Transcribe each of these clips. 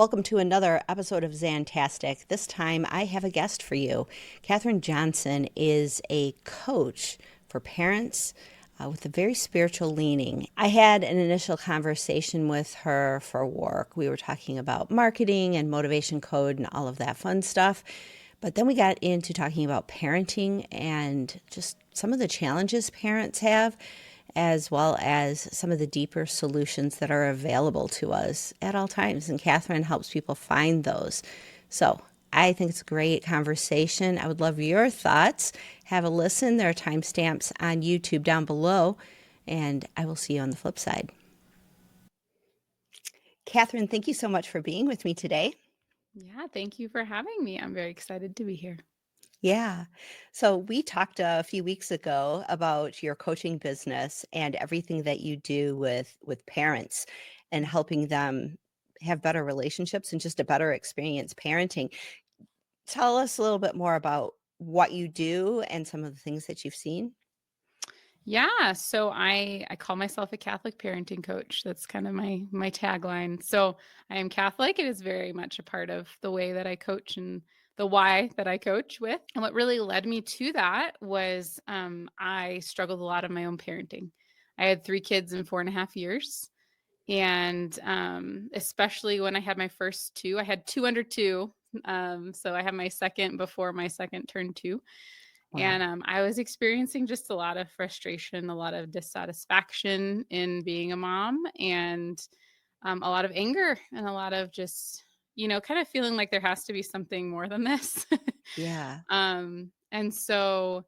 Welcome to another episode of ZANTASTIC. This time I have a guest for you. Katherine Johnson is a coach for parents with a very spiritual leaning. I had an initial conversation with her for work. We were talking about marketing and motivation code and all of that fun stuff. But then we got into talking about parenting and just some of the challenges parents have, as well as some of the deeper solutions that are available to us at all times. And Catherine helps people find those. So I think it's a great conversation. I would love your thoughts. Have a listen. There are timestamps on YouTube down below, and I will see you on the flip side. Catherine, thank you so much for being with me today. Yeah, thank you for having me. I'm very excited to be here. Yeah. So we talked a few weeks ago about your coaching business and everything that you do with parents and Mm. helping them have better relationships and just a better experience parenting. Tell us a little bit more about what you do and some of the things that you've seen. Yeah, so I call myself a Catholic parenting coach. That's kind of my tagline. So I am Catholic. It is very much a part of the way that I coach and the why that I coach with. And what really led me to that was I struggled a lot in my own parenting. I had 3 kids in 4.5 years. And especially when I had my first two, I had two under two. So I had my second before my second turned two. And Wow. I was experiencing just a lot of frustration, a lot of dissatisfaction in being a mom, and a lot of anger, and a lot of just, kind of feeling like there has to be something more than this. Yeah. And so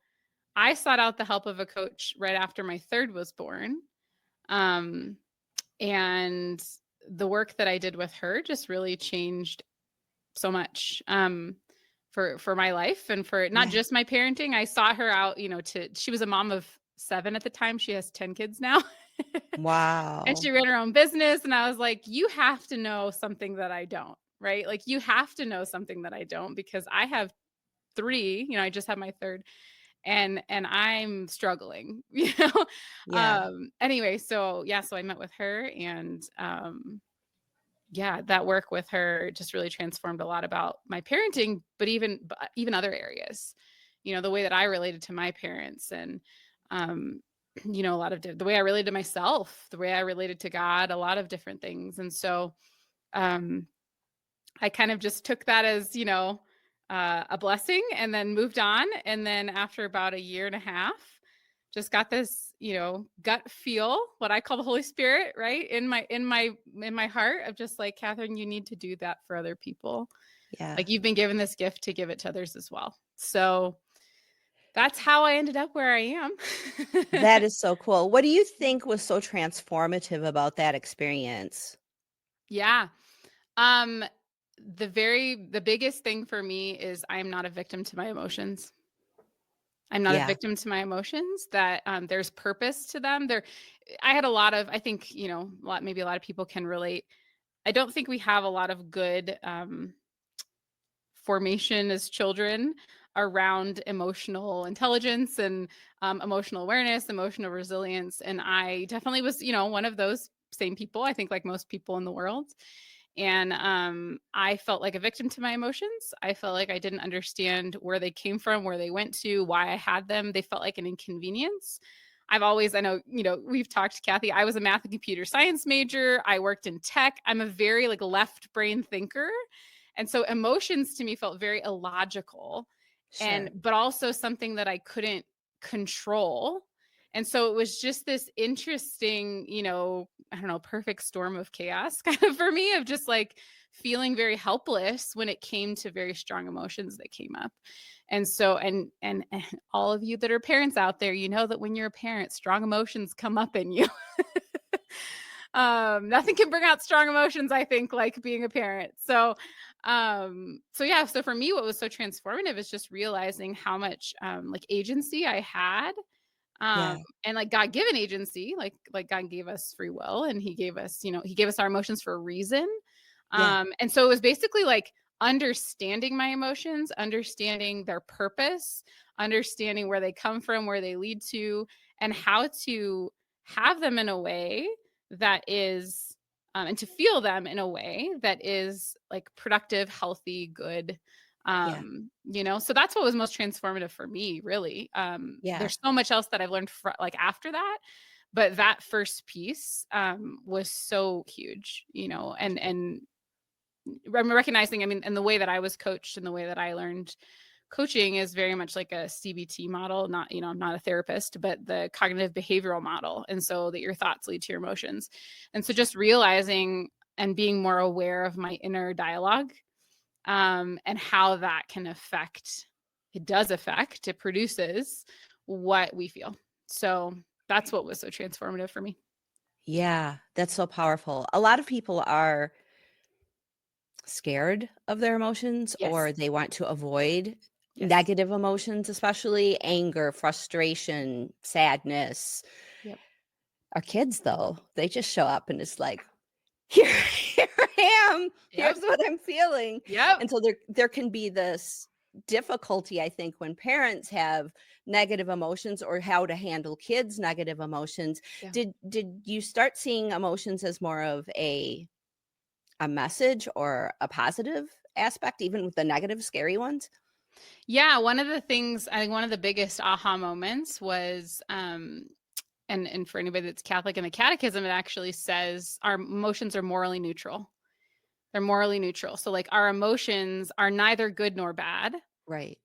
I sought out the help of a coach right after my third was born. Um, and the work that I did with her just really changed so much for my life and for not Yeah. just my parenting. I saw her out, to she was a mom of 7 at the time. She has 10 kids now. And Wow. she ran her own business, and I was like, you have to know something that I don't, right? Like you have to know something that I don't, because I have 3, I just had my third, and I'm struggling, Yeah. Anyway, so yeah, so I met with her, and yeah, that work with her just really transformed a lot about my parenting, but even other areas. The way that I related to my parents, and um, a lot of the way I related to myself, the way I related to God, a lot of different things. And so um, I kind of just took that as, a blessing, and then moved on. And then after about a year and a half, just got this, gut feel, what I call the Holy Spirit, right? In my heart, of just like, Catherine, you need to do that for other people. Yeah. Like, you've been given this gift to give it to others as well. So that's how I ended up where I am. That is so cool. What do you think was so transformative about that experience? Yeah. Um the biggest thing for me is I am not a victim to my emotions. I'm not a Yeah. victim to my emotions, that, there's purpose to them. I had a lot of, I think, maybe a lot of people can relate. I don't think we have a lot of good, formation as children around emotional intelligence and, emotional awareness, emotional resilience, and I definitely was, one of those same people, I think, like most people in the world. And I felt like a victim to my emotions. I felt like I didn't understand where they came from, where they went to, why I had them. They felt like an inconvenience. I know, we've talked, Kathy. I was a math and computer science major. I worked in tech. I'm a very like left brain thinker. And so emotions to me felt very illogical, Sure. but also something that I couldn't control. And so it was just this interesting, I don't know, perfect storm of chaos kind of for me, of just like feeling very helpless when it came to very strong emotions that came up. And so, and all of you that are parents out there, you know that when you're a parent, strong emotions come up in you. Nothing can bring out strong emotions, I think, like being a parent. So yeah, so for me, what was so transformative is just realizing how much like agency I had, Yeah. and like God-given agency, like God gave us free will, and he gave us our emotions for a reason. Yeah. And so it was basically like understanding my emotions, understanding their purpose, understanding where they come from, where they lead to, and how to have them in a way that is and to feel them in a way that is like productive, healthy, good. Yeah. So that's what was most transformative for me, really. Yeah. There's so much else that I've learned like after that, but that first piece was so huge, and I'm recognizing, I mean, and the way that I was coached and the way that I learned coaching is very much like a CBT model, not, I'm not a therapist, but the cognitive behavioral model. And so that your thoughts lead to your emotions. And so just realizing and being more aware of my inner dialogue, and how that can affect, it produces what we feel. So that's what was so transformative for me. Yeah, that's so powerful. A lot of people are scared of their emotions Yes. or they want to avoid Yes. negative emotions, especially anger, frustration, sadness. Yep. Our kids, though, they just show up and it's like, here I am. Yep. Here's what I'm feeling. Yep. And so there can be this difficulty, I think, when parents have negative emotions or how to handle kids' negative emotions. Yeah. Did you start seeing emotions as more of a message or a positive aspect, even with the negative, scary ones? Yeah, one of the things, I think one of the biggest aha moments was, and for anybody that's Catholic, in the catechism, it actually says our emotions are morally neutral. They're morally neutral. So like our emotions are neither good nor bad. Right.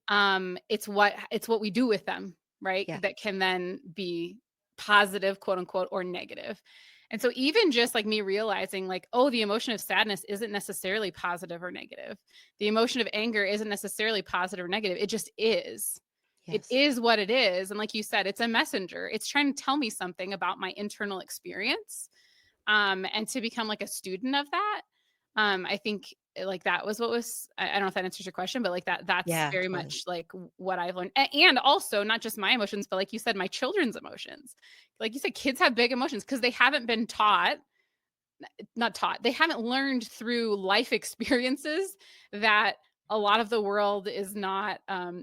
It's what we do with them, right? Yeah. That can then be positive, quote unquote, or negative. And so even just like me realizing like, oh, the emotion of sadness isn't necessarily positive or negative. The emotion of anger isn't necessarily positive or negative. It just is. It Yes. is what it is. And like you said, it's a messenger. It's trying to tell me something about my internal experience. And to become like a student of that, I think like that was what was, I don't know if that answers your question, but like that's Yeah, very totally. much like what I've learned. And also not just my emotions, but like you said, my children's emotions. Like you said, kids have big emotions because they haven't been taught, not taught, they haven't learned through life experiences that a lot of the world is not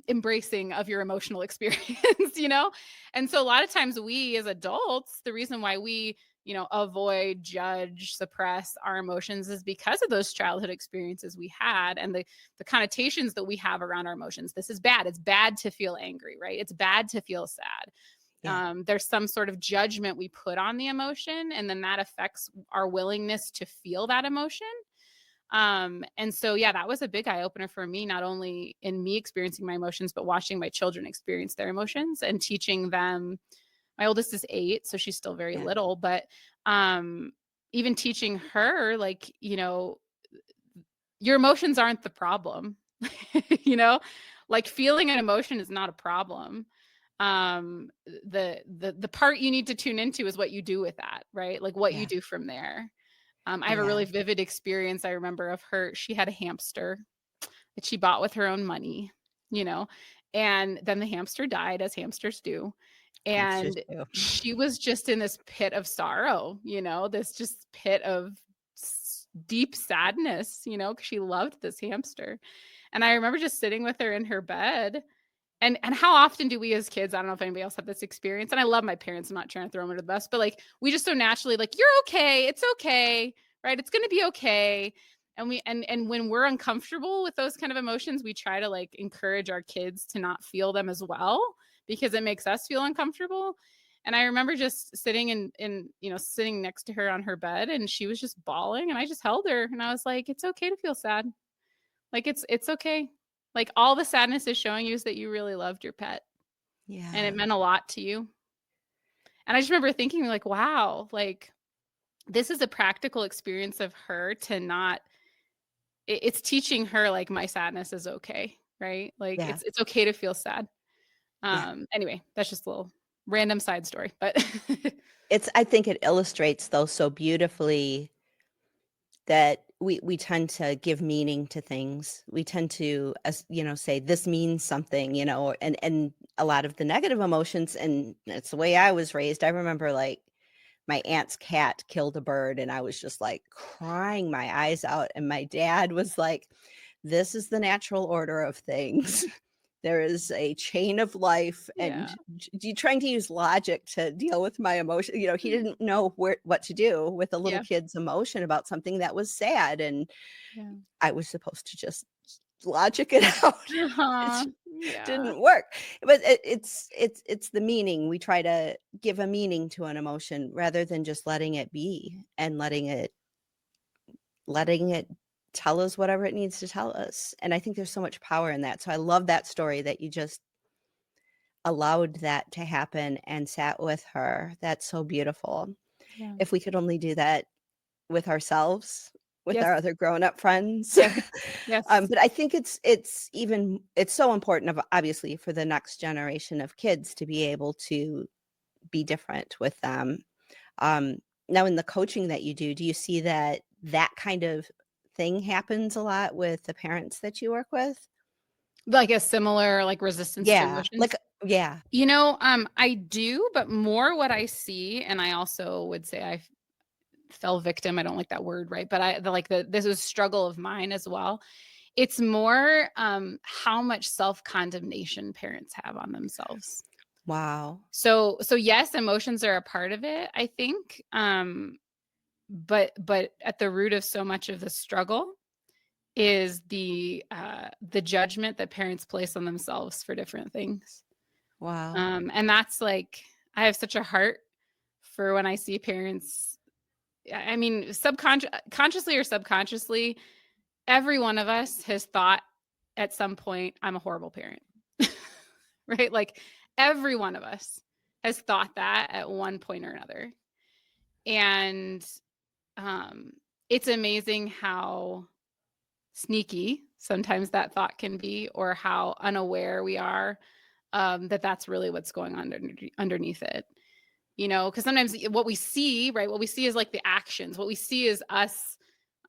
embracing of your emotional experience, And so a lot of times we as adults, the reason why we, avoid, judge, suppress our emotions is because of those childhood experiences we had and the connotations that we have around our emotions. This is bad. It's bad to feel angry, right? It's bad to feel sad. Yeah. There's some sort of judgment we put on the emotion, and then that affects our willingness to feel that emotion. And so, yeah, that was a big eye opener for me, not only in me experiencing my emotions, but watching my children experience their emotions and teaching them. My oldest is 8, so she's still very Yeah. little, but um, even teaching her, like, your emotions aren't the problem, you know, like feeling an emotion is not a problem. The part you need to tune into is what you do with that, right? Like what you Yeah. do from there. I have a Yeah. really vivid experience I remember of her. She had a hamster that she bought with her own money, you know, and then the hamster died, as hamsters do. Hamsters And too. she was just in this pit of sorrow, this just pit of deep sadness, because she loved this hamster. And I remember just sitting with her in her bed. And how often do we as kids, I don't know if anybody else had this experience, and I love my parents, I'm not trying to throw them under the bus, but like we just so naturally like, you're okay, it's okay, right? It's gonna be okay. And and when we're uncomfortable with those kind of emotions, we try to like encourage our kids to not feel them as well because it makes us feel uncomfortable. And I remember just sitting sitting next to her on her bed, and she was just bawling, and I just held her and I was like, it's okay to feel sad. Like it's okay. Like all the sadness is showing you is that you really loved your pet and it Yeah. meant a lot to you. And I just remember thinking like, wow, like this is a practical experience of her to not, it's teaching her like my sadness is okay, right? Like Yeah. it's okay to feel sad. Yeah. Anyway, that's just a little random side story, but It's I think it illustrates though so beautifully that we tend to give meaning to things. We tend to say this means something, and a lot of the negative emotions, and it's the way I was raised. I remember like my aunt's cat killed a bird and I was just like crying my eyes out and my dad was like, this is the natural order of things. there is a chain of life, and Yeah. you trying to use logic to deal with my emotion. He Mm. didn't know what to do with a little Yeah. kid's emotion about something that was sad, and Yeah. I was supposed to just logic it out. It Uh-huh. Yeah. didn't work. But it's the meaning. We try to give a meaning to an emotion rather than just letting it be and letting it tell us whatever it needs to tell us. And I think there's so much power in that. So I love that story that you just allowed that to happen and sat with her. That's so beautiful. Yeah. If we could only do that with ourselves, with Yes. our other grown-up friends. Yes. Yes. But I think it's so important of obviously for the next generation of kids to be able to be different with them. Um, Now in the coaching that you do you see that that kind of thing happens a lot with the parents that you work with? Like a similar, like, resistance to Yeah, like emotions? yeah. I do, but more what I see, and I also would say I fell victim, I don't like that word, right? But this was struggle of mine as well. It's more, how much self-condemnation parents have on themselves. Wow. So yes, emotions are a part of it, I think, but at the root of so much of the struggle is the judgment that parents place on themselves for different things. Wow. And that's like I have such a heart for when I see parents. I mean, consciously or subconsciously, every one of us has thought at some point, "I'm a horrible parent." Right? Like, every one of us has thought that at one point or another. And, um, it's amazing how sneaky sometimes that thought can be, or how unaware we are, that that's really what's going on underneath it. Because sometimes what we see, right? What we see is like the actions. What we see is us,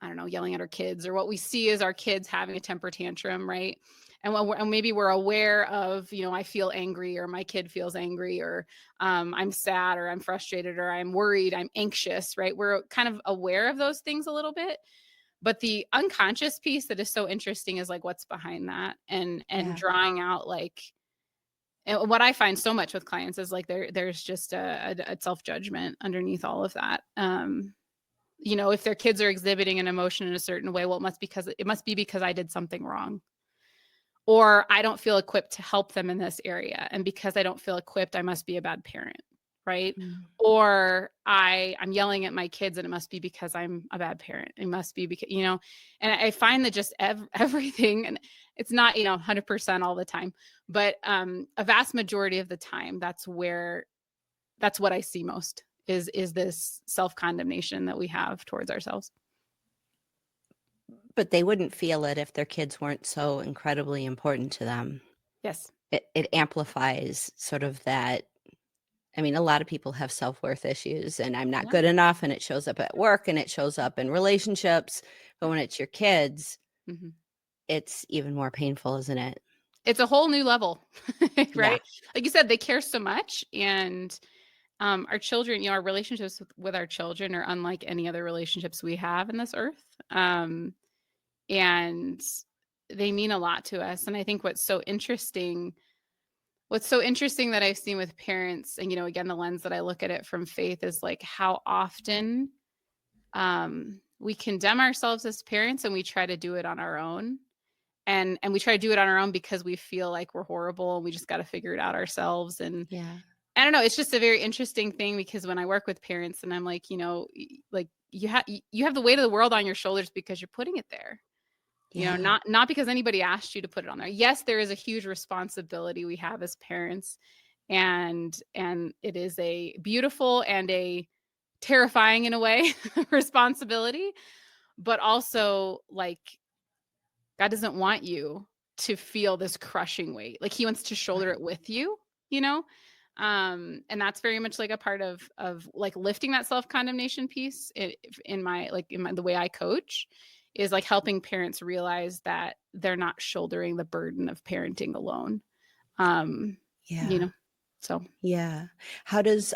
I don't know, yelling at our kids, or what we see is our kids having a temper tantrum, right? And maybe we're aware of, I feel angry, or my kid feels angry, or I'm sad, or I'm frustrated, or I'm worried, I'm anxious, right? We're kind of aware of those things a little bit. But the unconscious piece that is so interesting is like what's behind that, and Yeah. drawing out like, and what I find so much with clients is like there's just a self-judgment underneath all of that. If their kids are exhibiting an emotion in a certain way, well, it must be because I did something wrong. Or I don't feel equipped to help them in this area. And because I don't feel equipped, I must be a bad parent, right? Mm. Or I'm yelling at my kids and it must be because I'm a bad parent. It must be because, and I find that just everything, and it's not, 100% all the time, but a vast majority of the time, that's what I see most is this self-condemnation that we have towards ourselves. But they wouldn't feel it if their kids weren't so incredibly important to them. Yes. It amplifies sort of that. I mean, a lot of people have self-worth issues, and I'm not Yeah. good enough, and it shows up at work, and it shows up in relationships, but when it's your kids, Mhm. it's even more painful, isn't it? It's a whole new level, Yeah. right? Like you said, they care so much, and our children, our relationships with our children are unlike any other relationships we have in this earth. And they mean a lot to us. And I think what's so interesting that I've seen with parents, and again, the lens that I look at it from faith is like how often we condemn ourselves as parents, and we try to do it on our own. And we try to do it on our own because we feel like we're horrible and we just got to figure it out ourselves. And Yeah. I don't know, it's just a very interesting thing, because when I work with parents and I'm like, like you have the weight of the world on your shoulders because you're putting it there. Yeah. Not because anybody asked you to put it on there. Yes, there is a huge responsibility we have as parents, and it is a beautiful and a terrifying in a way responsibility, but also like God doesn't want you to feel this crushing weight. Like he wants to shoulder Right. it with you, you know? And that's very much like a part of like lifting that self-condemnation piece in my the way I coach is like helping parents realize that they're not shouldering the burden of parenting alone. Um, you Yeah. know. So Yeah. How does,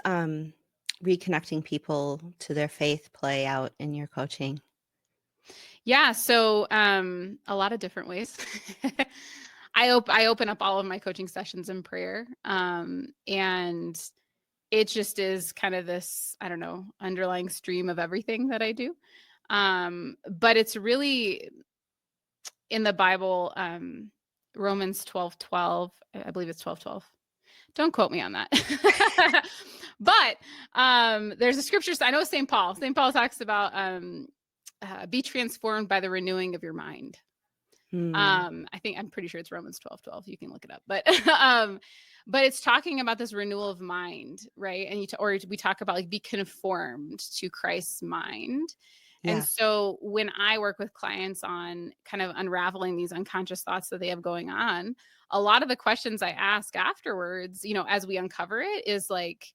reconnecting people to their faith play out in your coaching? yeah, so a lot of different ways. I open up all of my coaching sessions in prayer. And it just is kind of this, I don't know, underlying stream of everything that I do. But it's really in the Bible, Romans 12:12, I believe it's 12:12. Don't quote me on that. But there's a scripture, I know St. Paul talks about be transformed by the renewing of your mind. I'm pretty sure it's Romans 12:12. You can look it up, but it's talking about this renewal of mind, right? And we talk about like be conformed to Christ's mind. And Yeah. so when I work with clients on kind of unraveling these unconscious thoughts that they have going on, a lot of the questions I ask afterwards, as we uncover it, is like,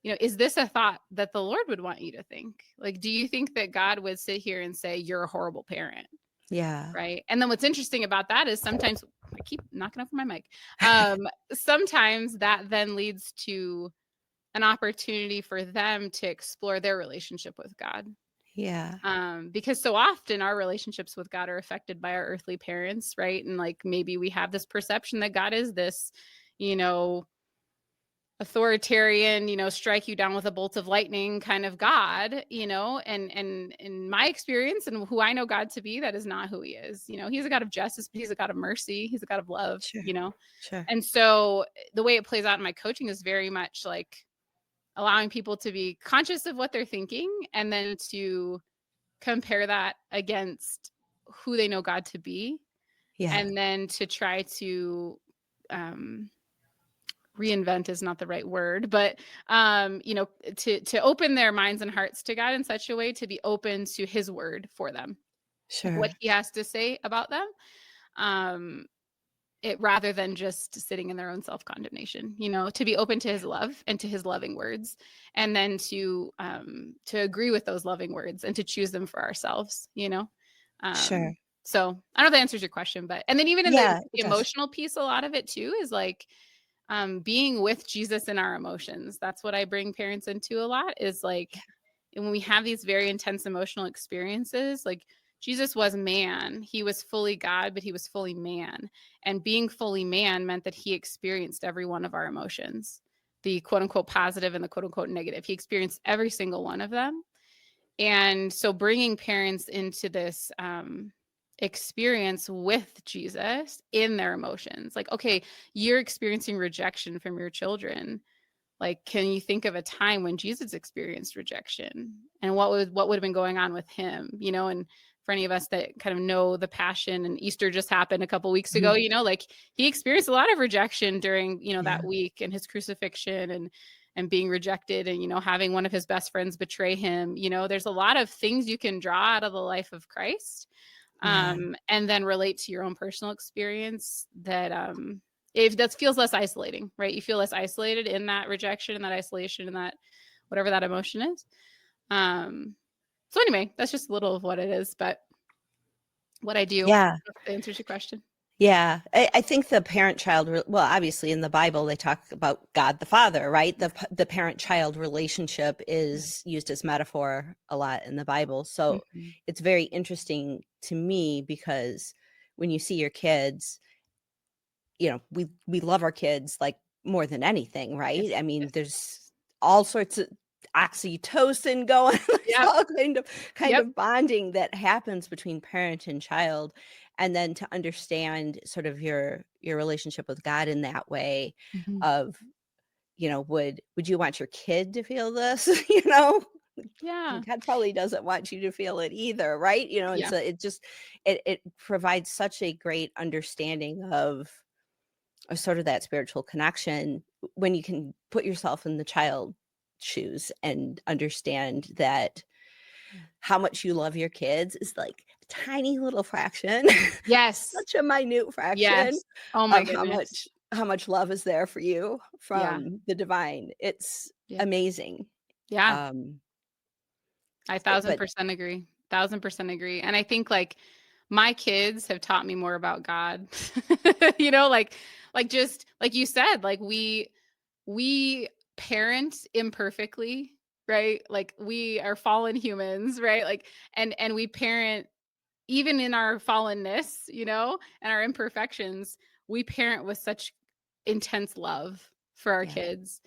is this a thought that the Lord would want you to think? Like, do you think that God would sit here and say, you're a horrible parent? Yeah. Right. And then what's interesting about that is sometimes I keep knocking over my mic. Sometimes that then leads to an opportunity for them to explore their relationship with God. Yeah. Because so often our relationships with God are affected by our earthly parents, right? And like maybe we have this perception that God is this, you know, authoritarian, strike you down with a bolt of lightning kind of God, and in my experience and who I know God to be, that is not who he is. He's a God of justice, but he's a God of mercy. He's a God of love, Sure. Sure. And so the way it plays out in my coaching is very much like allowing people to be conscious of what they're thinking and then to compare that against who they know God to be. Yeah. And then to try to, reinvent is not the right word, but to open their minds and hearts to God in such a way to be open to his word for them, like what Sure. he has to say about them, it rather than just sitting in their own self-condemnation, to be open to his love and to his loving words, and then to agree with those loving words and to choose them for ourselves. Sure. So I don't know if that answers your question, but and then even in the Yeah, it does. emotional piece, a lot of it too is like being with Jesus in our emotions. That's what I bring parents into a lot, is like when we have these very intense emotional experiences, like Jesus was man, he was fully God, but he was fully man. And being fully man meant that he experienced every one of our emotions, the quote unquote positive and the quote unquote negative. He experienced every single one of them. And so bringing parents into this experience with Jesus in their emotions, like, okay, you're experiencing rejection from your children. Like, can you think of a time when Jesus experienced rejection and what would have been going on with him, and for any of us that kind of know the Passion and Easter just happened a couple weeks ago, Mhm. like he experienced a lot of rejection during, Yeah. that week and his crucifixion and being rejected and, having one of his best friends betray him. There's a lot of things you can draw out of the life of Christ, Yeah. and then relate to your own personal experience that, if that feels less isolating, right? You feel less isolated in that rejection and that isolation and that whatever that emotion is. So anyway, that's just a little of what it is, but what I do, Yeah. if that answers your question. Yeah. I think the parent-child, well, obviously in the Bible, they talk about God the Father, right? The parent-child relationship is used as metaphor a lot in the Bible. So Mhm. it's very interesting to me because when you see your kids, we love our kids like more than anything, right? Yes. I mean, Yes. there's all sorts of oxytocin going. There's Yep. all kind Yep. of bonding that happens between parent and child, and then to understand sort of your relationship with God in that way Mhm. of, would you want your kid to feel this? You know? Yeah. God probably doesn't want you to feel it either, right? And Yeah. so it provides such a great understanding of sort of that spiritual connection when you can put yourself in the child shoes and understand that how much you love your kids is like a tiny little fraction, Yes. such a minute fraction Yes. Oh my of goodness. how much love is there for you Yeah. from the divine. It's Yeah. amazing. Yeah. Um, I but 1000% agree. 1000% agree. And I think like my kids have taught me more about God. Like just like you said, like we parent imperfectly, right? Like we are fallen humans, right? Like and we parent even in our fallenness, and our imperfections, we parent with such intense love for our Yeah. kids.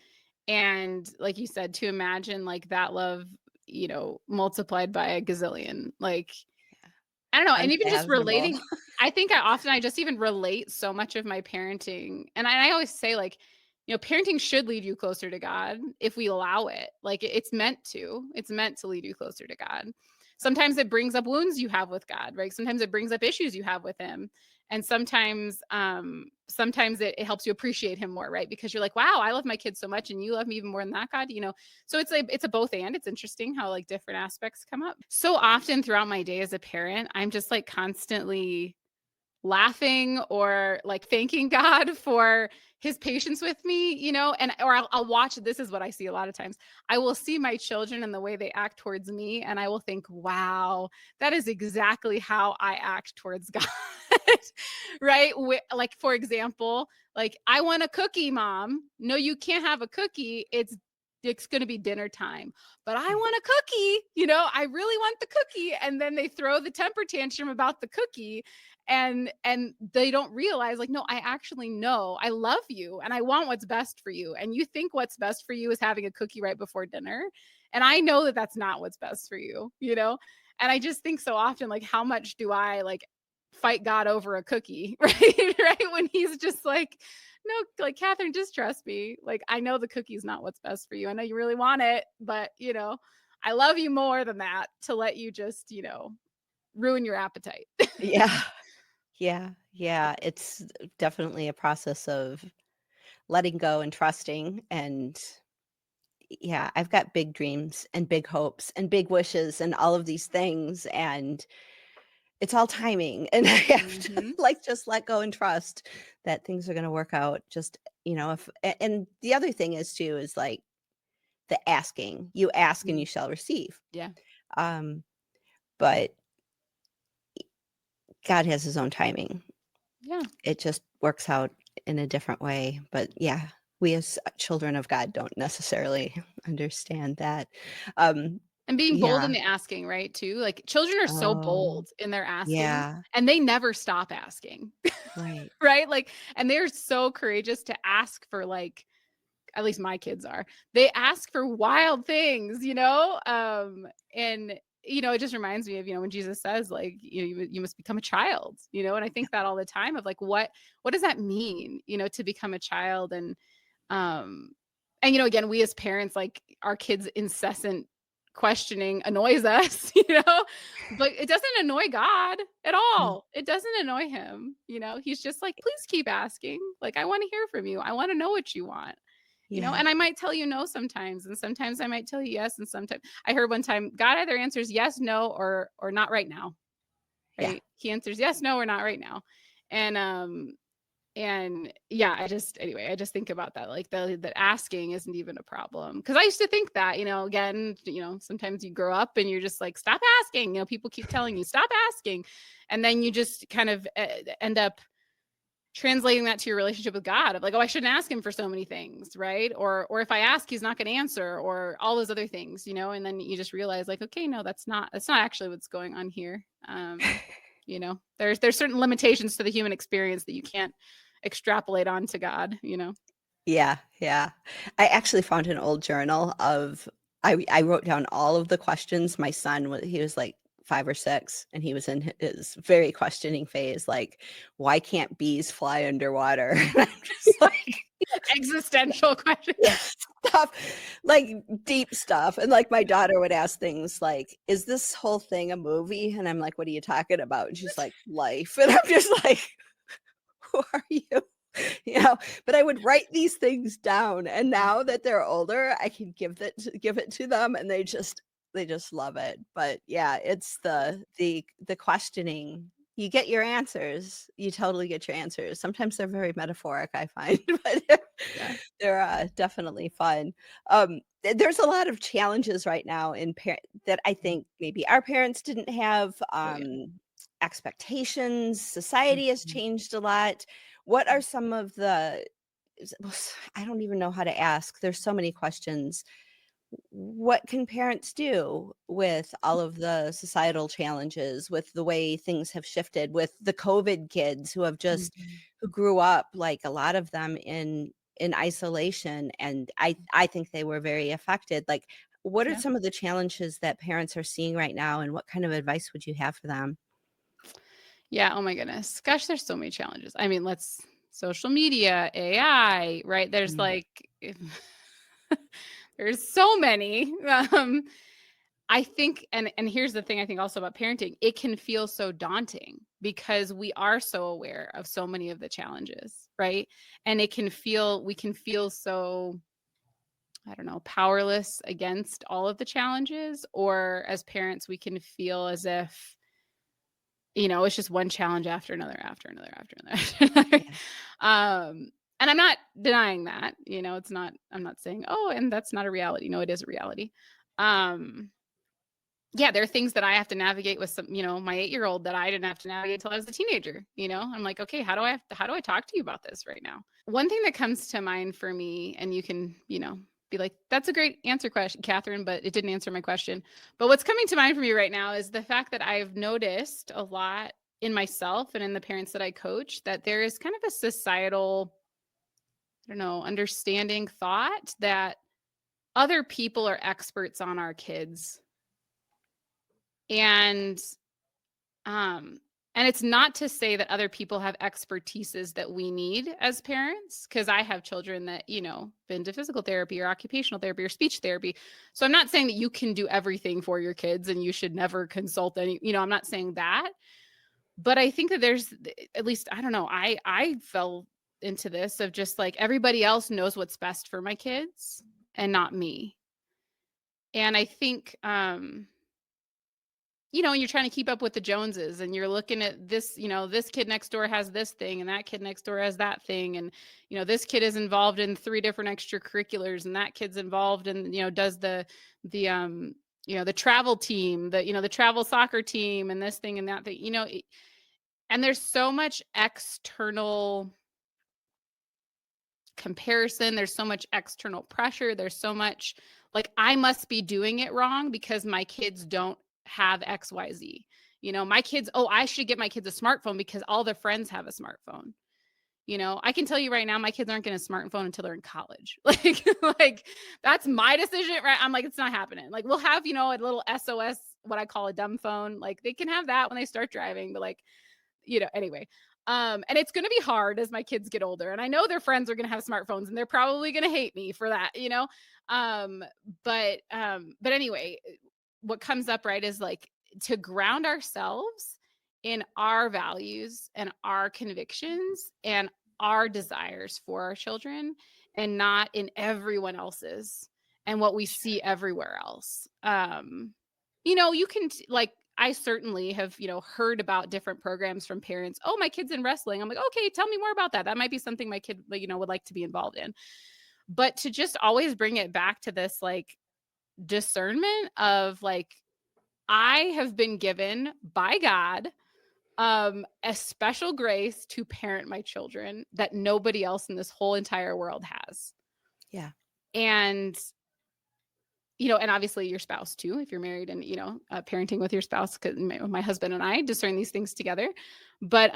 And like you said, to imagine like that love, multiplied by a gazillion, like, Yeah. I don't know. And even just Unfathomable. relating, I think I just even relate so much of my parenting. And I always say, like, parenting should lead you closer to God if we allow it. Like, it's meant to. It's meant to lead you closer to God. Sometimes it brings up wounds you have with God, right? Sometimes it brings up issues you have with him. And sometimes it helps you appreciate him more, right? Because you're like, wow, I love my kids so much and you love me even more than that, God. So it's a both and. It's interesting how like different aspects come up. So often throughout my day as a parent, I'm just like constantly laughing or like thanking God for his patience with me, and or I'll watch. This is what I see a lot of times. I will see my children and the way they act towards me, and I will think, wow, that is exactly how I act towards God. Right? Like, for example, like, I want a cookie, mom. No, you can't have a cookie. It's going to be dinner time, but I want a cookie. I really want the cookie. And then they throw the temper tantrum about the cookie, and they don't realize, like, no, I actually know I love you and I want what's best for you, and you think what's best for you is having a cookie right before dinner, and I know that that's not what's best for you. And I just think so often, like, how much do I like fight God over a cookie, right, when he's just like, no, like, Catherine, just trust me, like, I know the cookie's not what's best for you, I know you really want it, but I love you more than that to let you just ruin your appetite. Yeah. Yeah. Yeah. It's definitely a process of letting go and trusting. And yeah, I've got big dreams and big hopes and big wishes and all of these things. And it's all timing. And I have to Hmm. like just let go and trust that things are going to work out. Just, and the other thing is too, is like the asking. You ask and you shall receive. Yeah. Um, but God has his own timing. Yeah. It just works out in a different way. But yeah, we as children of God don't necessarily understand that. Um, And being bold yeah. in the asking, right, too? Like, children are so Oh, bold in their asking, yeah. and they never stop asking, Right. right? Like, and they're so courageous to ask for, like, at least my kids are. They ask for wild things, and it just reminds me of, when Jesus says, like, you must become a child, and I think that all the time of, like, what does that mean, to become a child? Um again, we as parents, like, our kids' incessant questioning annoys us, but it doesn't annoy God at No. all. It doesn't annoy him. He's just like, please keep asking. Like, I want to hear from you. I want to know what you want. Yeah. And I might tell you no sometimes, and sometimes I might tell you yes, and sometimes I heard one time God either answers yes, no, or not right now. Yeah. Right? He answers yes, no, or not right now. And yeah, I just think about that, like, the asking isn't even a problem, because I used to think that, again, sometimes you grow up and you're just like, stop asking, people keep telling you stop asking, and then you just kind of end up translating that to your relationship with God of like, oh, I shouldn't ask him for so many things, right? Or if I ask, he's not going to answer, or all those other things, and then you just realize, like, okay, no, that's not actually what's going on here. There's certain limitations to the human experience that you can't extrapolate onto God. Yeah. Yeah. I actually found an old journal of I wrote down all of the questions. My son was he was like 5 or 6 and he was in his very questioning phase, like, why can't bees fly underwater? And I'm just like Existential question. stuff, like deep stuff. And like my daughter would ask things like, is this whole thing a movie? And I'm like, what are you talking about? And she's like, life. And I'm just like, who are you? But I would write these things down, and now that they're older, I can give it to them, and they just love it. But yeah, it's the questioning. You get your answers. You totally get your answers. Sometimes they're very metaphoric, I find, but Yeah. they're definitely fun. There's a lot of challenges right now in that I think maybe our parents didn't have. Oh yeah. Expectations. Society has Mhm. changed a lot. What are some of the I don't even know how to ask. There's so many questions. what can parents do with all of the societal challenges, with the way things have shifted, with the COVID kids who have just Mhm. who grew up, like a lot of them in isolation, and I think they were very affected. Like, what are Yeah. some of the challenges that parents are seeing right now, and what kind of advice would you have for them? Yeah, oh my goodness. Gosh, there's so many challenges. I mean, let's social media, AI, right? There's Mm, like there's so many. I think and here's the thing I think also about parenting, it can feel so daunting because we are so aware of so many of the challenges, right? And we can feel so, I don't know, powerless against all of the challenges, or as parents we can feel as if, it's just one challenge after another, after another, after another, after another. yeah, Um, and I'm not denying that, it's not, I'm not saying, oh, and that's not a reality. No, it is a reality. Um, yeah, there are things that I have to navigate with my 8-year-old that I didn't have to navigate until I was a teenager. I'm like, okay, how do I talk to you about this right now? One thing that comes to mind for me, and you can, be like, that's a great answer question, Catherine, but it didn't answer my question. But what's coming to mind for me right now is the fact that I've noticed a lot in myself and in the parents that I coach that there is kind of a societal, I don't know, understanding thought that other people are experts on our kids. And Um, and it's not to say that other people have expertises that we need as parents, because I have children that, been to physical therapy or occupational therapy or speech therapy. So I'm not saying that you can do everything for your kids and you should never consult I'm not saying that. But I think that there's at least, I don't know, I fell into this of just like everybody else knows what's best for my kids and not me. And I think and you're trying to keep up with the Joneses and you're looking at this, this kid next door has this thing and that kid next door has that thing. And, this kid is involved in 3 different extracurriculars and that kid's involved in, does the travel team, the travel soccer team and this thing and that thing, and there's so much external comparison. There's so much external pressure. There's so much like I must be doing it wrong because my kids don't have XYZ. My kids, oh, I should get my kids a smartphone because all their friends have a smartphone. I can tell you right now, my kids aren't getting a smartphone until they're in college. Like that's my decision, right? I'm like, it's not happening. Like we'll have, a little SOS, what I call a dumb phone. Like they can have that when they start driving, but like anyway. And it's going to be hard as my kids get older. And I know their friends are going to have smartphones and they're probably going to hate me for that. Um, but anyway, what comes up, right, is like to ground ourselves in our values and our convictions and our desires for our children and not in everyone else's and what we sure. see everywhere else. You can like I certainly have, heard about different programs from parents. Oh, my kid's in wrestling. I'm like, okay, tell me more about that. That might be something my kid, like, would like to be involved in. But to just always bring it back to this like discernment of like, I have been given by God a special grace to parent my children that nobody else in this whole entire world has. Yeah, And and obviously your spouse too, if you're married and, parenting with your spouse, because my husband and I discern these things together. But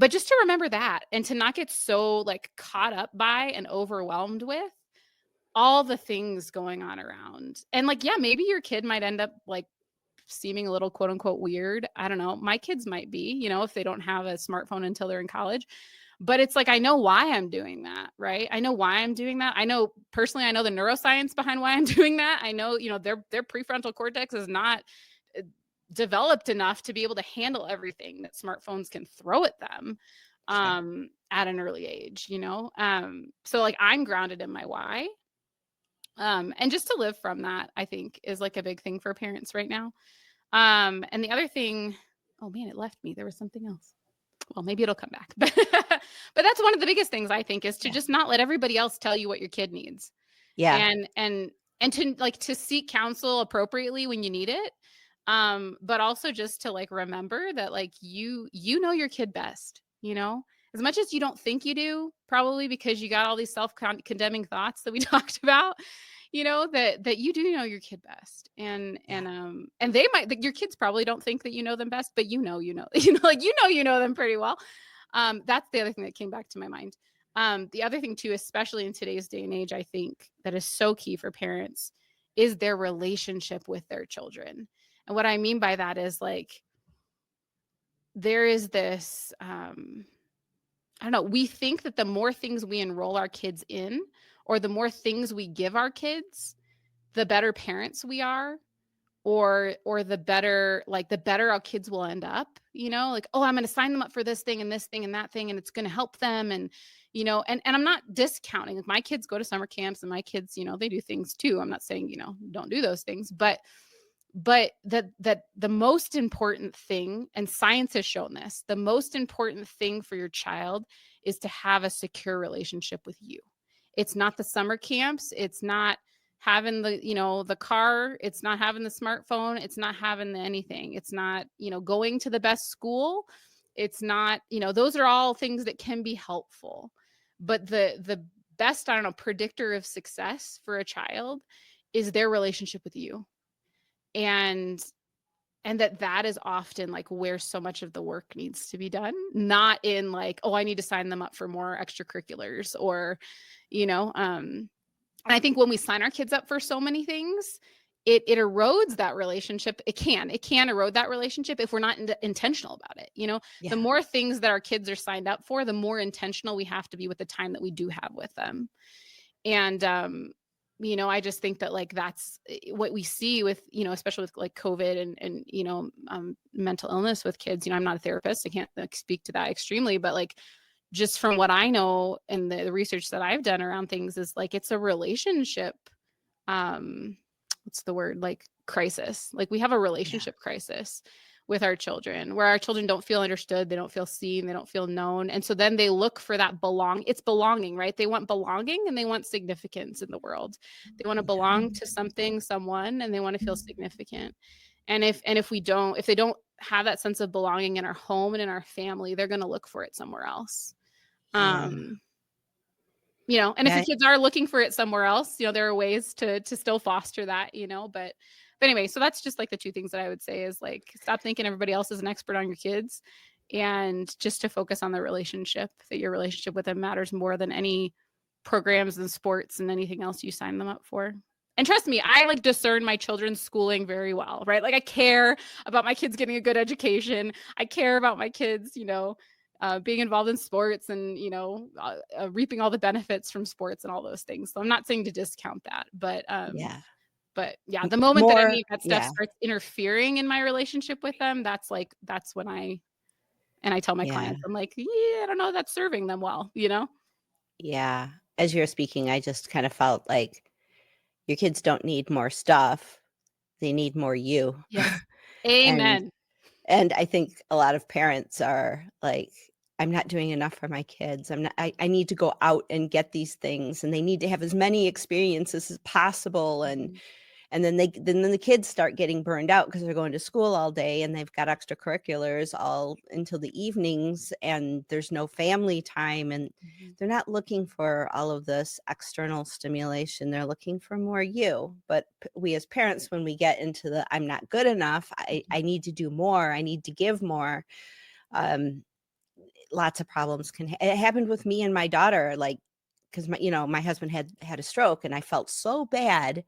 just to remember that and to not get so like caught up by and overwhelmed with all the things going on around. And like, yeah, maybe your kid might end up like seeming a little quote unquote weird. I don't know. My kids might be, if they don't have a smartphone until they're in college. But it's like I know why I'm doing that, right? I know why I'm doing that. I know personally, I know the neuroscience behind why I'm doing that. I know, their prefrontal cortex is not uh, developed enough to be able to handle everything that smartphones can throw at them sure. at an early age. So like I'm grounded in my why. And just to live from that, I think is like a big thing for parents right now. And the other thing, oh man, it left me. There was something else. Well, maybe it'll come back. But that's one of the biggest things I think is to Yeah. just not let everybody else tell you what your kid needs. Yeah, And to like to seek counsel appropriately when you need it. But also just to like remember that like you know your kid best. As much as you don't think you do, probably because you got all these self-condemning thoughts that we talked about. that you do know your kid best. Yeah. And they might, your kids probably don't think that you know them best, but like, you know them pretty well. That's the other thing that came back to my mind. The other thing too, especially in today's day and age, I think that is so key for parents is their relationship with their children. And what I mean by that is like, there is this, I don't know, we think that the more things we enroll our kids in, or the more things we give our kids, the better parents we are, or the better our kids will end up, like, oh, I'm going to sign them up for this thing and this thing and that thing, and it's going to help them. And and I'm not discounting, like, my kids go to summer camps, and my kids, they do things too. I'm not saying, don't do those things, but that the most important thing, and science has shown this, the most important thing for your child is to have a secure relationship with you. It's not the summer camps, it's not having the car, it's not having the smartphone, it's not having the anything, it's not, going to the best school, it's not, those are all things that can be helpful. But the best, I don't know, predictor of success for a child is their relationship with you. And that is often like where so much of the work needs to be done, not in like, oh, I need to sign them up for more extracurriculars, or and I think when we sign our kids up for so many things, it erodes that relationship. It can erode that relationship if we're not intentional about it. The Yeah. more things that our kids are signed up for, the more intentional we have to be with the time that we do have with them. And I just think that, like, that's what we see with, especially with like COVID and mental illness with kids. I'm not a therapist, I can't like speak to that extremely, but like, just from what I know and the research that I've done around things, is like, it's a relationship, what's the word, like, crisis. Like, we have a Yeah. relationship crisis with our children, where our children don't feel understood, they don't feel seen, they don't feel known. And so then they look for that it's belonging, right? They want belonging, and they want significance in the world. They want to Yeah. belong to something, someone, and they want to feel significant. And if they don't have that sense of belonging in our home and in our family, they're going to look for it somewhere else. Yeah. um and if your Yeah. kids are looking for it somewhere else, there are ways to still foster that, but anyway, so that's just like the two things that I would say is, like, stop thinking everybody else is an expert on your kids, and just to focus on the relationship, that your relationship with them matters more than any programs and sports and anything else you sign them up for. And trust me, I like discern my children's schooling very well, right? Like, I care about my kids getting a good education. I care about my kids, being involved in sports, and reaping all the benefits from sports and all those things. So I'm not saying to discount that, Yeah. but yeah, the moment that any More. of that stuff Yeah. starts interfering in my relationship with them, that's when I tell my Yeah. clients, I'm like, yeah, I don't know, that's serving them well. Yeah. As you're speaking, I just kind of felt like your kids don't need more stuff. They need more you. Yes. And Amen. I think a lot of parents are like, I'm not doing enough for my kids. I need to go out and get these things, and they need to have as many experiences as possible. Mhm. And then the kids start getting burned out because they're going to school all day, and they've got extracurriculars all until the evenings, and there's no family time, and Mhm. they're not looking for all of this external stimulation. They're looking for more you. But we as parents, when we get into the I'm not good enough, I Mhm. need to do more, I need to give more, um, lots of problems it happened with me and my daughter, like, because my husband had a stroke, and I felt so bad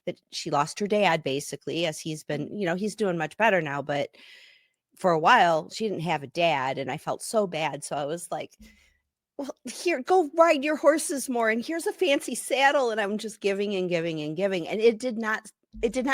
that she lost her dad, basically, as he's been, he's doing much better now, but for a while she didn't have a dad, and I felt so bad. So I was like, well, here, go ride your horses more, and here's a fancy saddle, and I'm just giving and giving and giving, and it did not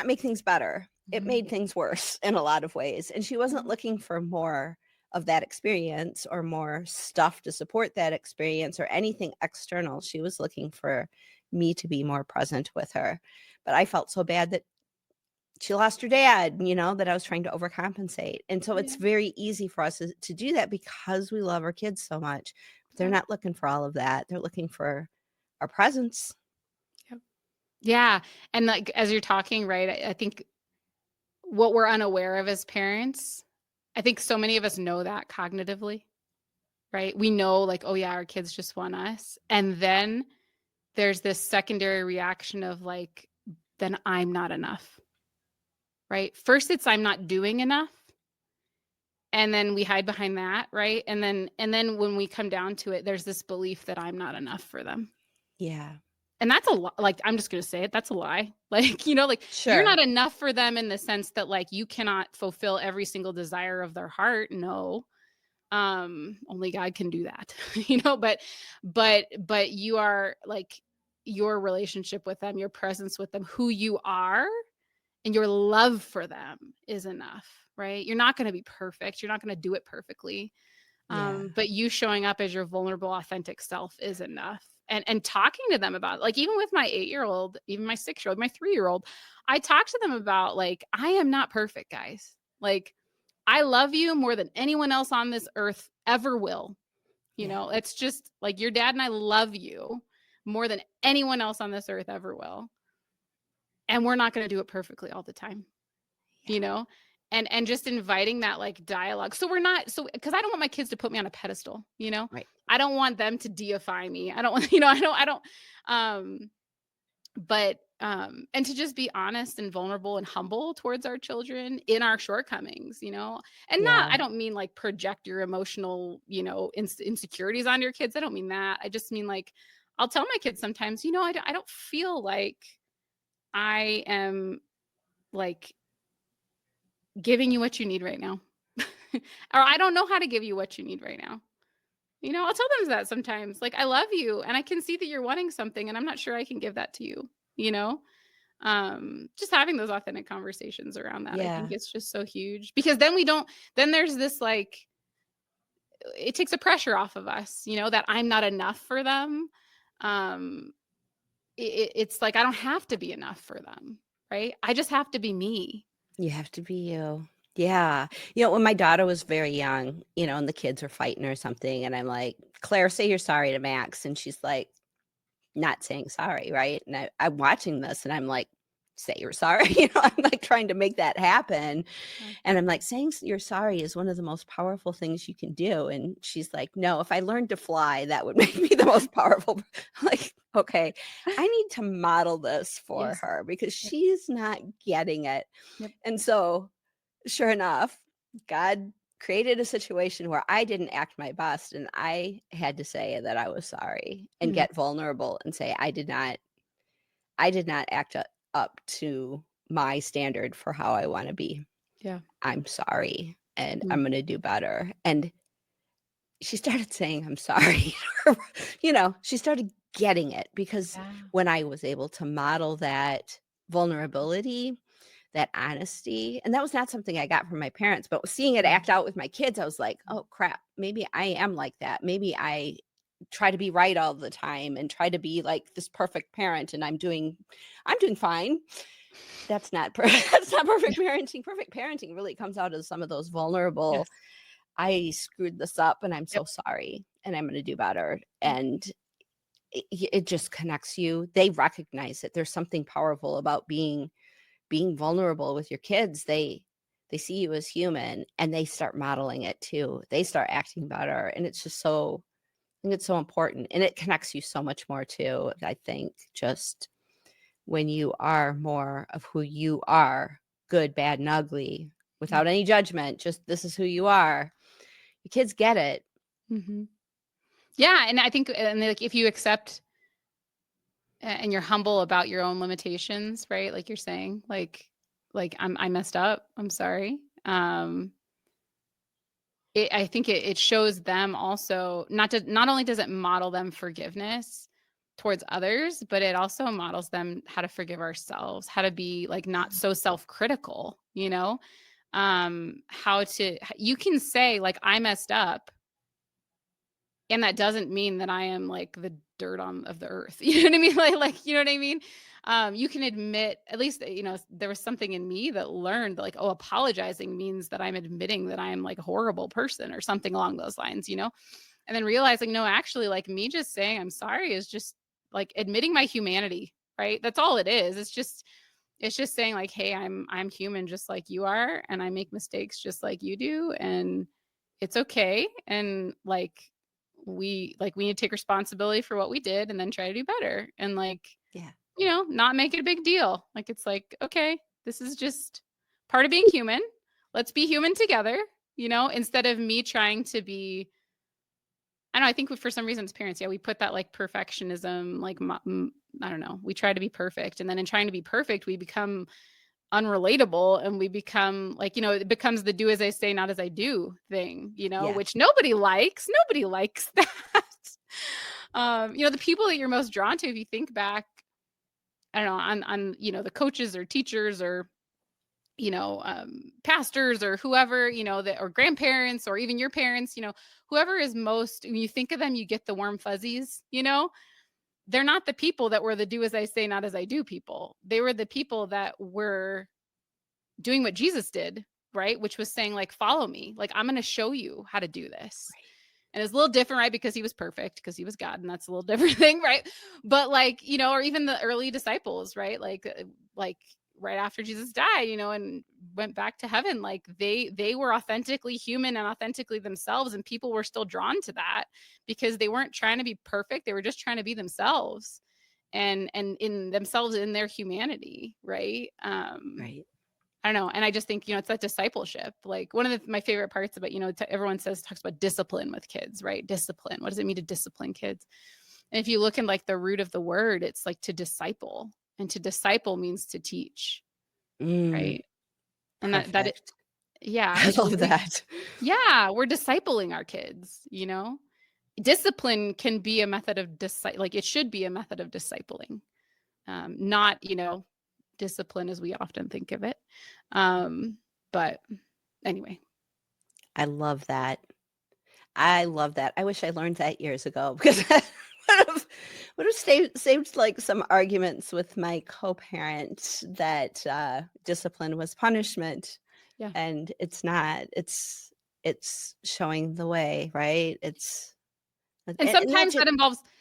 make things better. It Mhm. made things worse in a lot of ways, and she wasn't Mhm. looking for more of that experience or more stuff to support that experience or anything external. She was looking for me to be more present with her. But I felt so bad that she lost her dad, that I was trying to overcompensate. And so it's Yeah. very easy for us to do that because we love our kids so much. But they're Yep. not looking for all of that. They're looking for our presence. Yep. Yeah. And like, as you're talking, right, I think what we're unaware of as parents, I think so many of us know that cognitively, right? We know, like, oh yeah, our kids just want us. And then there's this secondary reaction of like, then I'm not enough, right? First it's I'm not doing enough. And then we hide behind that, right? And then when we come down to it, there's this belief that I'm not enough for them. Yeah. And that's a like, I'm just going to say it, that's a lie. Like, like you're Sure. not enough for them in the sense that like you cannot fulfill every single desire of their heart. No. Only God can do that. But you are like, your relationship with them, your presence with them, who you are, and your love for them is enough, right? You're not going to be perfect. You're not going to do it perfectly. Yeah. But you showing up as your vulnerable, authentic self is enough. And talking to them about it, like even with my 8-year-old, even my 6-year-old, my 3-year-old, I talk to them about like, I am not perfect, guys. Like, I love you more than anyone else on this earth ever will. Yeah. It's just like your dad and I love you more than anyone else on this earth ever will. And we're not going to do it perfectly all the time, Yeah. you know? And just inviting that like dialogue. So we're not because I don't want my kids to put me on a pedestal, Right. I don't want them to deify me. I don't want, I don't um but and to just be honest and vulnerable and humble towards our children in our shortcomings, and not, Yeah. I don't mean like project your emotional, insecurities on your kids. I don't mean that. I just mean like, I'll tell my kids sometimes, I don't feel like I am like giving you what you need right now. Or I don't know how to give you what you need right now. I'll tell them that sometimes. Like, I love you and I can see that you're wanting something and I'm not sure I can give that to you, you know? Just having those authentic conversations around that, I think Yeah. it's just so huge because then there's this like, it takes the pressure off of us, that I'm not enough for them. Um, it's like, I don't have to be enough for them, right? I just have to be me. You have to be you. Yeah. When my daughter was very young, and the kids were fighting or something, and I'm like, Claire, say you're sorry to Max. And she's like, not saying sorry, right? And I'm watching this and I'm like, say you're sorry. I'm like trying to make that happen. Yeah. And I'm like, saying you're sorry is one of the most powerful things you can do. And she's like, no, if I learned to fly, that would make me the most powerful. Like, okay, I need to model this for Yes. her because Yep. she's not getting it. Yep. And so, sure enough, God created a situation where I didn't act my best and I had to say that I was sorry and Mhm. get vulnerable and say I did not act up to my standard for how I want to be. Yeah. I'm sorry and Mm. I'm going to do better. And she started saying I'm sorry. She started getting it because Yeah. when I was able to model that vulnerability, that honesty, and that was not something I got from my parents, but seeing it Mm. act out with my kids, I was like, "Oh crap, maybe I am like that. Maybe I try to be right all the time and try to be like this perfect parent and I'm doing fine." That's not that's not perfect parenting. Perfect parenting really comes out as some of those vulnerable, Yes. "I screwed this up and I'm Yep. so sorry and I'm going to do better." Yep. And it just connects you. They recognize it. There's something powerful about being vulnerable with your kids. They see you as human and they start modeling it too. They start acting better. And it's just so I think it's so important. And it connects you so much more too. I think just when you are more of who you are, good, bad, and ugly, Yeah. without any judgment, just this is who you are. Your kids get it. Hmm. Yeah. And I think, and like, if you accept and you're humble about your own limitations, right? Like you're saying, like I messed up. I'm sorry. I think it shows them also not only does it model them forgiveness towards others, but it also models them how to forgive ourselves, how to be like not so self-critical, how to you can say like I messed up and that doesn't mean that I am like the dirt on of the earth. You know what I mean? Like you know what I mean? You can admit, at least, there was something in me that learned like, oh, apologizing means that I'm admitting that I am like a horrible person or something along those lines. And then realizing, no, actually, like me just saying I'm sorry is just like admitting my humanity, right? That's all it is. It's just saying like, hey, I'm human just like you are, and I make mistakes just like you do, and it's okay. And like we need to take responsibility for what we did and then try to do better, and like, Yeah. not make it a big deal. Like, it's like, okay, this is just part of being human. Let's be human together, instead of me trying to be, I don't know, I think for some reason as parents, yeah, we put that like perfectionism, like, I don't know, we try to be perfect. And then in trying to be perfect, we become unrelatable, and we become like, it becomes the do as I say, not as I do thing, Yeah. which nobody likes. Nobody likes that. The people that you're most drawn to, if you think back, I don't know, on the coaches or teachers or pastors or whoever, that, or grandparents, or even your parents, whoever is most, when you think of them, you get the warm fuzzies, they're not the people that were the do as I say, not as I do people. They were the people that were doing what Jesus did, right? Which was saying, like, follow me. Like, I'm going to show you how to do this. Right. And it's a little different, right? Because he was perfect, because he was God, and that's a little different thing, right? But like, or even the early disciples, right? Like right after Jesus died, and went back to heaven, like they were authentically human and authentically themselves, and people were still drawn to that because they weren't trying to be perfect. They were just trying to be themselves, and in themselves, in their humanity, right? Right. I don't know. And I just think, it's that discipleship. Like, one of my favorite parts about, everyone talks about discipline with kids, right? Discipline. What does it mean to discipline kids? And if you look in like the root of the word, it's like to disciple, and to disciple means to teach, Mm, right? And perfect. yeah, I love that. yeah, we're discipling our kids, discipline can be a method of like, it should be a method of discipling, not, discipline as we often think of it. But anyway. I love that. I love that. I wish I learned that years ago because I would have saved like some arguments with my co-parent that discipline was punishment, Yeah. and it's not. It's showing the way, right? It's And and that's it.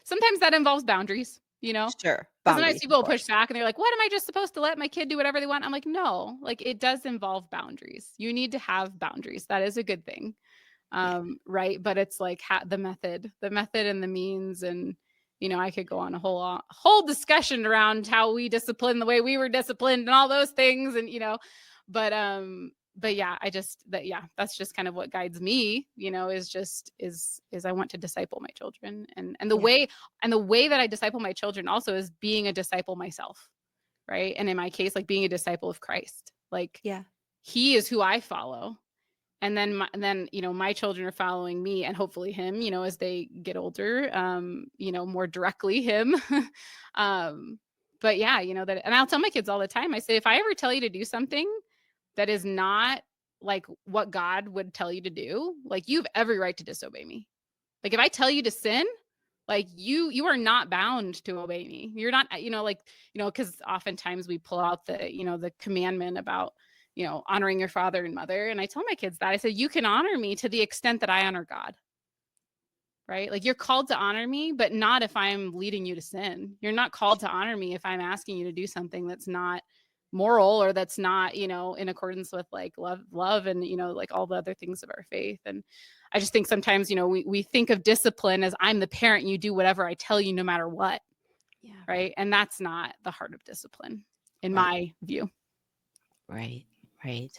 sometimes that involves boundaries, Sure, because sometimes boundaries, of people will push course. back and they're like, "What, am I just supposed to let my kid do whatever they want?" I'm like, "No, like, it does involve boundaries. You need to have boundaries. That is a good thing." Yeah, Right? But it's like, the method and the means, and I could go on a whole discussion around how we discipline the way we were disciplined and all those things, and but yeah, that's just kind of what guides me, is I want to disciple my children, and yeah, the way that I disciple my children also is being a disciple myself, right? And in my case, like, being a disciple of Christ, like, yeah. he is who I follow, and then my children are following me, and hopefully him, as they get older, more directly him. um but yeah, that, and I'll tell my kids all the time, I say, if I ever tell you to do something that is not like what God would tell you to do, like, you have every right to disobey me. Like, if I tell you to sin, like, you are not bound to obey me. You're not, like, because oftentimes we pull out the commandment about, honoring your father and mother. And I tell my kids that, I said, you can honor me to the extent that I honor God, right? Like, you're called to honor me, but not if I'm leading you to sin. You're not called to honor me if I'm asking you to do something that's not moral, or that's not, in accordance with like love, and, like all the other things of our faith. And I just think sometimes, we think of discipline as, I'm the parent, you do whatever I tell you no matter what, Yeah. right? And that's not the heart of discipline, in Right, my view. right, right.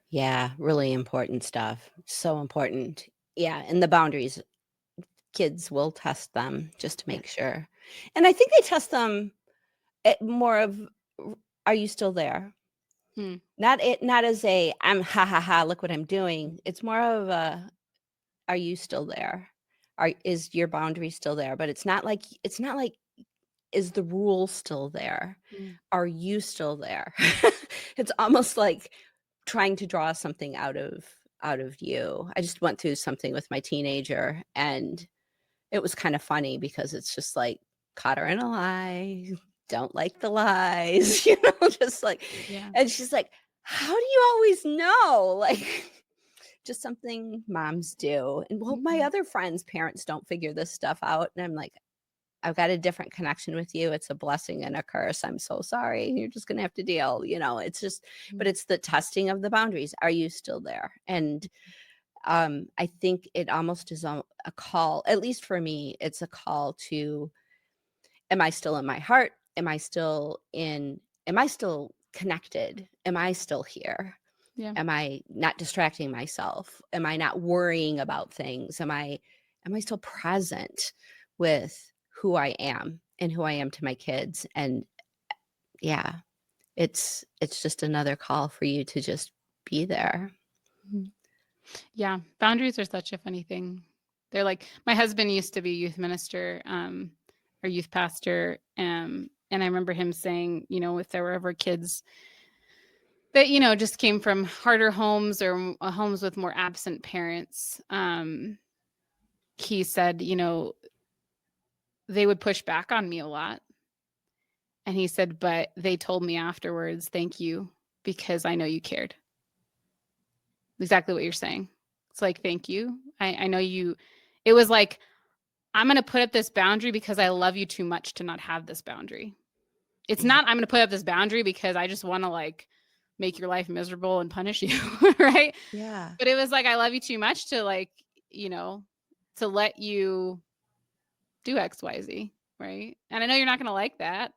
Yeah, really important stuff. So important. Yeah, and the boundaries, kids will test them just to Yeah. make sure. And I think they test them at more of, are you still there? Hmm. Not as a, I'm ha ha ha, look what I'm doing. It's more of a, are you still there? Is your boundary still there? But it's not like is the rule still there? Hmm. Are you still there? It's almost like trying to draw something out of you. I just went through something with my teenager, and it was kind of funny because it's just like, caught her in a lie, don't like the lies, just like, Yeah. and she's like, "How do you always know?" Like, just something moms do. And well, my Mhm. other friends' parents don't figure this stuff out. And I'm like, I've got a different connection with you. It's a blessing and a curse. I'm so sorry. You're just gonna have to deal. It's just, but Mhm. it's the testing of the boundaries. Are you still there? I think it almost is a call, at least for me, it's a call to, am I still in my heart? Am I still connected? Am I still here? Yeah. Am I not distracting myself? Am I not worrying about things? Am I still present with who I am and who I am to my kids? And yeah, it's just another call for you to just be there. Mhm. Yeah. Boundaries are such a funny thing. They're like, my husband used to be a youth minister, or youth pastor. And I remember him saying, if there were ever kids that, just came from harder homes or homes with more absent parents, he said, they would push back on me a lot. And he said, but they told me afterwards, thank you, because I know you cared. Exactly what you're saying. It's like, thank you. I know you. It was like, I'm going to put up this boundary because I love you too much to not have this boundary. It's Yeah. not, I'm going to put up this boundary because I just want to like make your life miserable and punish you. Right. Yeah. But it was like, I love you too much to like, you know, to let you do XYZ. Right. And I know you're not going to like that,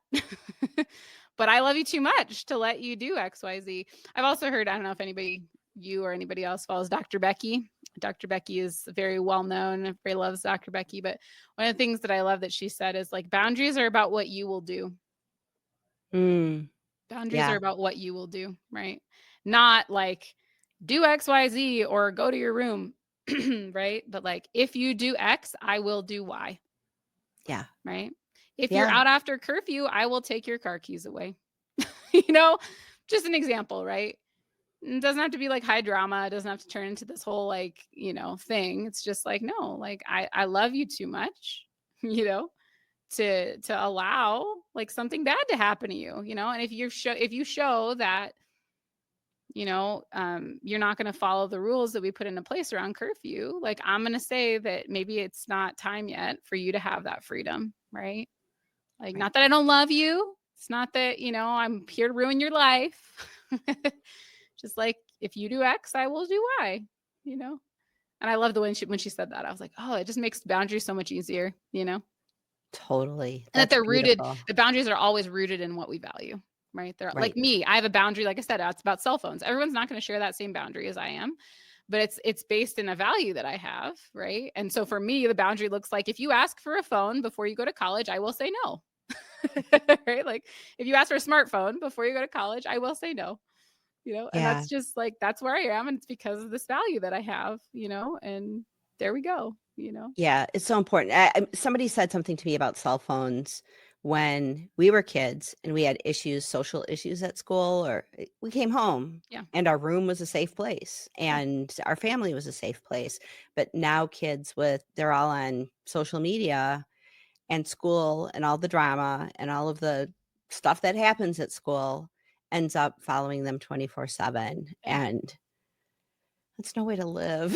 but I love you too much to let you do XYZ. I've also heard, I don't know if anybody, you or anybody else follows Dr. Becky. Dr. Becky is very well known. Everybody loves Dr. Becky. But one of the things that I love that she said is like, boundaries are about what you will do. Mm, Boundaries are yeah. about what you will do, right? Not like do XYZ or go to your room, right? But like, if you do X, I will do Y, Yeah. right? If you're Yeah. out after curfew, I will take your car keys away. Just an example, right? It doesn't have to be like high drama. It doesn't have to turn into this whole like, thing. It's just like, no, like I love you too much, you know, to allow like something bad to happen to you, and if you show that, you're not going to follow the rules that we put into place around curfew, like I'm going to say that maybe it's not time yet for you to have that freedom, right? Like, Right. not that I don't love you. It's not that, I'm here to ruin your life. Just like if you do X, I will do Y, you know? And I love the when she said that. I was like, oh, it just makes boundaries so much easier, Totally. And that That's they're rooted, beautiful. the boundaries are always rooted in what we value, right? They're like Right. me. I have a boundary, like I said, it's about cell phones. Everyone's not going to share that same boundary as I am, but it's based in a value that I have, right? And so for me, the boundary looks like if you ask for a phone before you go to college, I will say no. Right? Like if you ask for a smartphone before you go to college, I will say no. And Yeah. that's just like that's where I am, and it's because of this value that I have, and there we go. Yeah, it's so important. Somebody said something to me about cell phones when we were kids and we had issues, social issues at school, or we came home Yeah. and our room was a safe place Yeah. and our family was a safe place. But now kids they're all on social media and school and all the drama and all of the stuff that happens at school ends up following them 24/7. Yeah. And that's no way to live.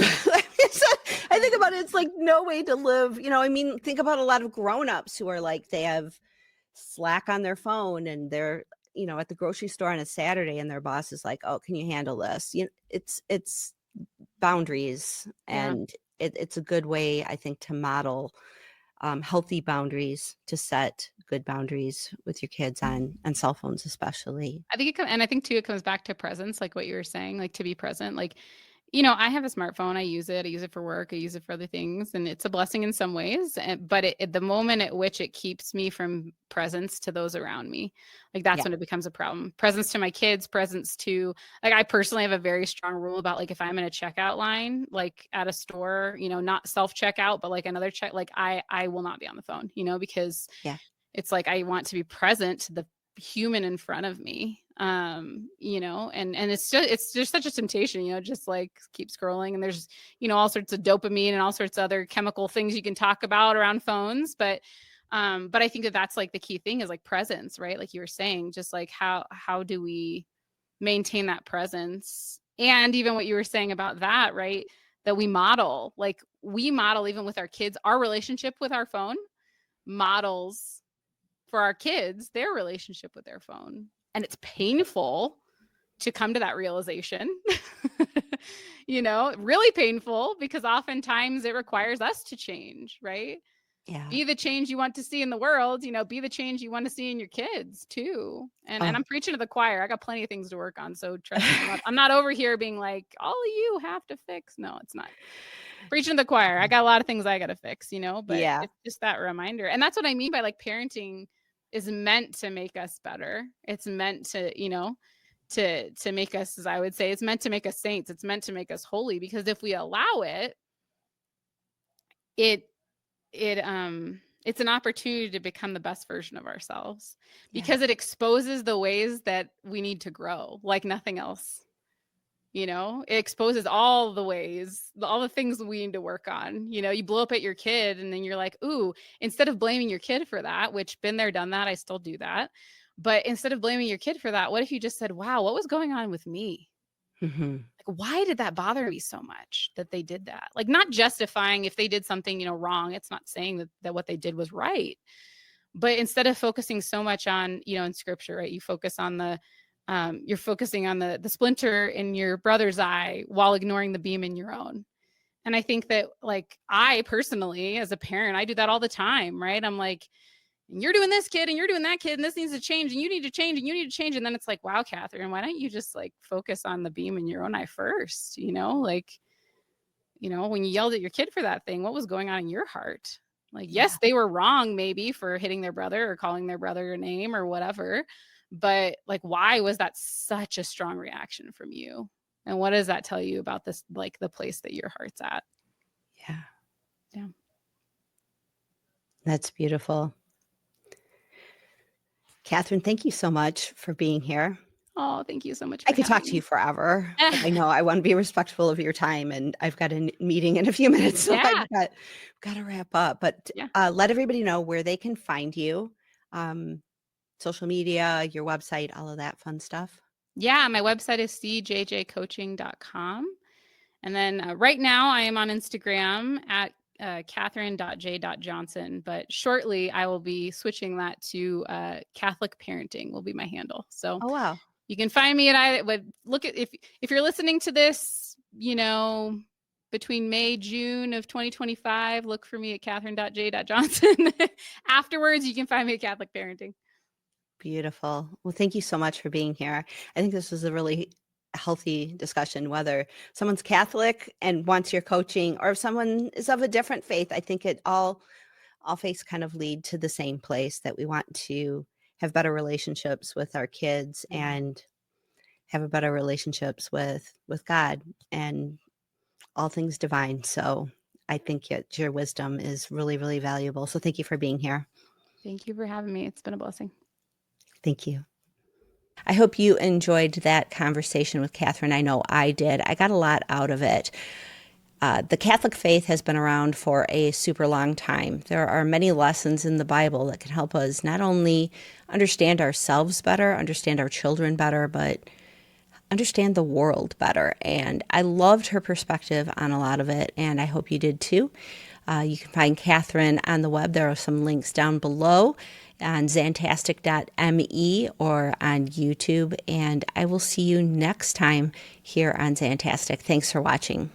I think about it, it's like no way to live. I mean, think about a lot of grown-ups who are like, they have Slack on their phone and they're, at the grocery store on a Saturday and their boss is like, "Oh, can you handle this?" It's boundaries, Yeah. and it's a good way, I think, to model healthy boundaries, to set good boundaries with your kids on cell phones, especially. I think and I think too, it comes back to presence, like what you were saying, like to be present. Like, I have a smartphone. I use it. I use it for work. I use it for other things, and it's a blessing in some ways. But the moment at which it keeps me from presence to those around me, like that's Yeah. when it becomes a problem. Presence to my kids, presence to like I personally have a very strong rule about like if I'm in a checkout line, like at a store, not self checkout, but like another check, like I will not be on the phone, because Yeah. it's like I want to be present to the human in front of me, and it's just such a temptation, just like keep scrolling, and there's all sorts of dopamine and all sorts of other chemical things you can talk about around phones, but I think that's like the key thing is like presence, right? Like you were saying, just like how do we maintain that presence, and even what you were saying about that, right? That we model even with our kids, our relationship with our phone models for our kids their relationship with their phone. And it's painful to come to that realization. Really painful because oftentimes it requires us to change, right? Yeah. Be the change you want to see in the world, be the change you want to see in your kids too. And Oh. I'm preaching to the choir. I got plenty of things to work on. So trust me, I'm not over here being like, all of you have to fix. No, it's not. Preaching to the choir. I got a lot of things I got to fix, but Yeah. it's just that reminder. And that's what I mean by like parenting is meant to make us better. It's meant to, to make us, as I would say, it's meant to make us saints. It's meant to make us holy, because if we allow it, it's an opportunity to become the best version of ourselves, Yeah. because it exposes the ways that we need to grow like nothing else. It exposes all the ways, all the things we need to work on. You blow up at your kid and then you're like, ooh, instead of blaming your kid for that, which been there, done that, I still do that. But instead of blaming your kid for that, what if you just said, wow, what was going on with me? Mm-hmm. Like, why did that bother me so much that they did that? Like, not justifying if they did something, wrong. It's not saying that what they did was right. But instead of focusing so much on, in scripture, right, you focus on you're focusing on the splinter in your brother's eye while ignoring the beam in your own. And I think that, like, I personally, as a parent, I do that all the time, right? I'm like, you're doing this, kid, and you're doing that, kid, and this needs to change, and you need to change, and you need to change. And then it's like, wow, Catherine, why don't you just like focus on the beam in your own eye first? When you yelled at your kid for that thing, what was going on in your heart? Like, yes, they were wrong maybe for hitting their brother or calling their brother a name or whatever. But like, why was that such a strong reaction from you? And what does that tell you about this, like the place that your heart's at? Yeah. Yeah. That's beautiful. Catherine, thank you so much for being here. Oh, thank you so much I for could talk having to me. you forever, but I know I want to be respectful of your time, and I've got a meeting in a few minutes, so Yeah. I've got to wrap up. But Yeah. let everybody know where they can find you, social media, your website, all of that fun stuff. Yeah. My website is cjjcoaching.com. And then right now I am on Instagram at Catherine.j.johnson, but shortly I will be switching that to Catholic Parenting will be my handle. So Oh, wow. you can find me look at, if you're listening to this, between May, June of 2025, look for me at Catherine.j.johnson. Afterwards, you can find me at Catholic Parenting. Beautiful. Well, thank you so much for being here. I think this was a really healthy discussion, whether someone's Catholic and wants your coaching or if someone is of a different faith. I think it all faiths kind of lead to the same place, that we want to have better relationships with our kids and have a better relationships with God and all things divine. So I think your wisdom is really, really valuable. So thank you for being here. Thank you for having me. It's been a blessing. Thank you. I hope you enjoyed that conversation with Catherine. I know I did. I got a lot out of it. The Catholic faith has been around for a super long time. There are many lessons in the Bible that can help us not only understand ourselves better, understand our children better, but understand the world better. And I loved her perspective on a lot of it, and I hope you did too. You can find Catherine on the web. There are some links down below on ZANTASTIC.me or on YouTube. And I will see you next time here on ZANTASTIC. Thanks for watching.